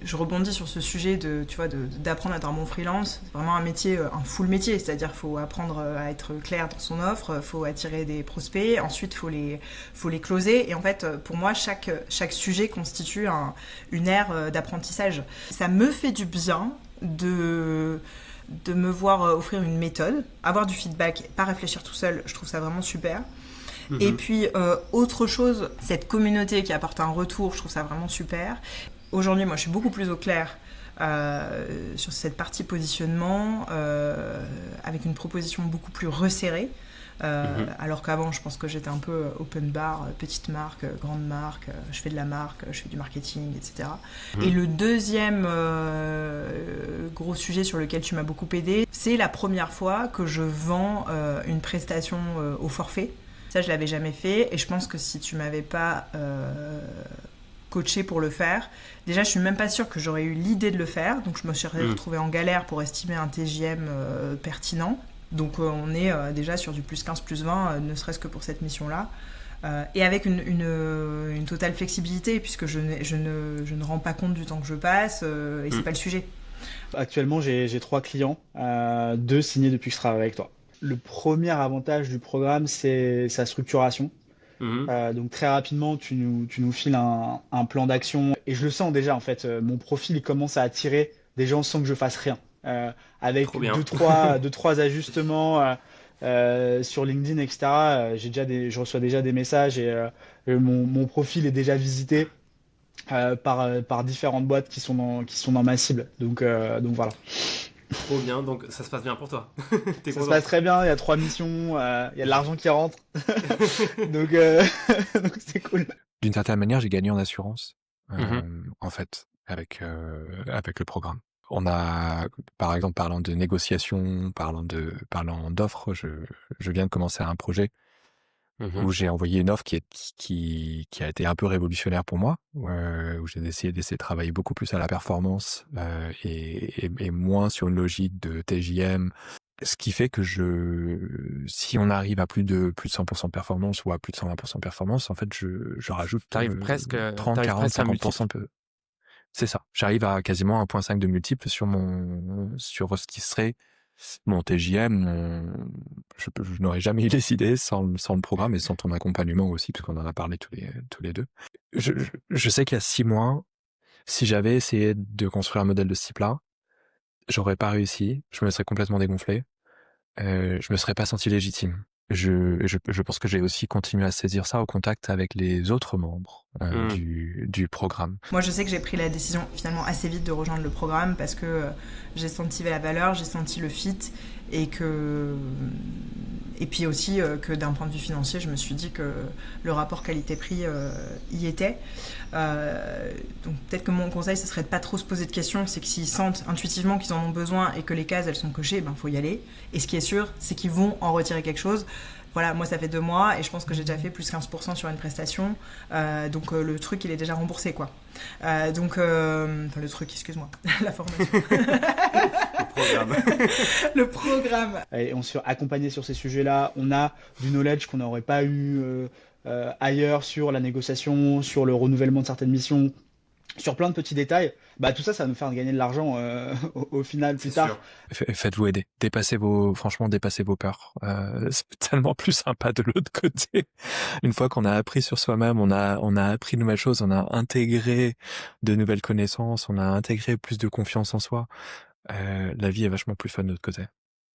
je rebondis sur ce sujet d'apprendre à être un bon freelance. C'est vraiment un métier, un full métier, c'est-à-dire qu'il faut apprendre à être clair dans son offre, il faut attirer des prospects, ensuite il faut les closer. Et en fait, pour moi, chaque sujet constitue une ère d'apprentissage. Ça me fait du bien de me voir offrir une méthode, avoir du feedback, pas réfléchir tout seul, je trouve ça vraiment super. Et puis, autre chose, cette communauté qui apporte un retour, je trouve ça vraiment super. Aujourd'hui, moi, je suis beaucoup plus au clair sur cette partie positionnement, avec une proposition beaucoup plus resserrée. Alors qu'avant, je pense que j'étais un peu open bar, petite marque, grande marque, je fais de la marque, je fais du marketing, etc. Et le deuxième gros sujet sur lequel tu m'as beaucoup aidé, c'est la première fois que je vends une prestation au forfait. Ça, je l'avais jamais fait, et je pense que si tu m'avais pas coaché pour le faire, déjà, je suis même pas sûre que j'aurais eu l'idée de le faire, donc je me suis retrouvée en galère pour estimer un TJM pertinent. Donc on est déjà sur du plus 15, plus 20, ne serait-ce que pour cette mission-là. Et avec une totale flexibilité, puisque je ne rends pas compte du temps que je passe, et c'est pas le sujet. Actuellement, j'ai 3 clients, 2 signés depuis que je travaille avec toi. Le premier avantage du programme, c'est sa structuration. Donc très rapidement, tu nous files un plan d'action. Et je le sens déjà, en fait, mon profil il commence à attirer des gens sans que je fasse rien. Trop Avec bien. deux, trois ajustements sur LinkedIn, etc. Je reçois déjà des messages et mon profil est déjà visité par différentes boîtes qui sont dans ma cible. Donc voilà. Trop bien, donc ça se passe bien pour toi. T'es Ça se content. passe très bien, il y a 3 missions, il y a de l'argent qui rentre. donc, donc c'est cool. D'une certaine manière, j'ai gagné en assurance, Mhm. en fait, avec le programme. On a, par exemple, parlant de négociation, parlant d'offres, je viens de commencer un projet où j'ai envoyé une offre qui a été un peu révolutionnaire pour moi, où j'ai essayé de travailler beaucoup plus à la performance et moins sur une logique de TJM. Ce qui fait que si on arrive à plus de 100% de performance ou à plus de 120% de performance, en fait, je rajoute T'arrives presque, 30, t'arrives 40, presque à 50%. C'est ça. J'arrive à quasiment 1,5 de multiple sur ce qui serait mon TJM. Je n'aurais jamais eu les idées sans le programme et sans ton accompagnement aussi, parce qu'on en a parlé tous les deux. Je sais qu'il y a 6 mois, si j'avais essayé de construire un modèle de ce type-là, j'aurais pas réussi, je me serais complètement dégonflé, je me serais pas senti légitime. Je pense que j'ai aussi continué à saisir ça au contact avec les autres membres du programme. Moi, je sais que j'ai pris la décision finalement assez vite de rejoindre le programme parce que j'ai senti la valeur, j'ai senti le fit et puis aussi que d'un point de vue financier, je me suis dit que le rapport qualité-prix y était. Donc peut-être que mon conseil, ce serait de pas trop se poser de questions, c'est que s'ils sentent intuitivement qu'ils en ont besoin et que les cases elles sont cochées, ben faut y aller. Et ce qui est sûr, c'est qu'ils vont en retirer quelque chose. Voilà, moi ça fait 2 mois et je pense que j'ai déjà fait plus 15% sur une prestation. Donc le truc il est déjà remboursé quoi. Enfin le truc, excuse-moi, la formation. Le programme. Le programme. Et on se fait accompagner sur ces sujets-là. On a du knowledge qu'on n'aurait pas eu ailleurs sur la négociation, sur le renouvellement de certaines missions, sur plein de petits détails. Bah, tout ça, ça va nous faire gagner de l'argent au final plus C'est tard. sûr. Faites-vous aider. Dépassez vos peurs. C'est tellement plus sympa de l'autre côté. Une fois qu'on a appris sur soi-même, on a appris de nouvelles choses, on a intégré de nouvelles connaissances, on a intégré plus de confiance en soi. La vie est vachement plus fun de l'autre côté.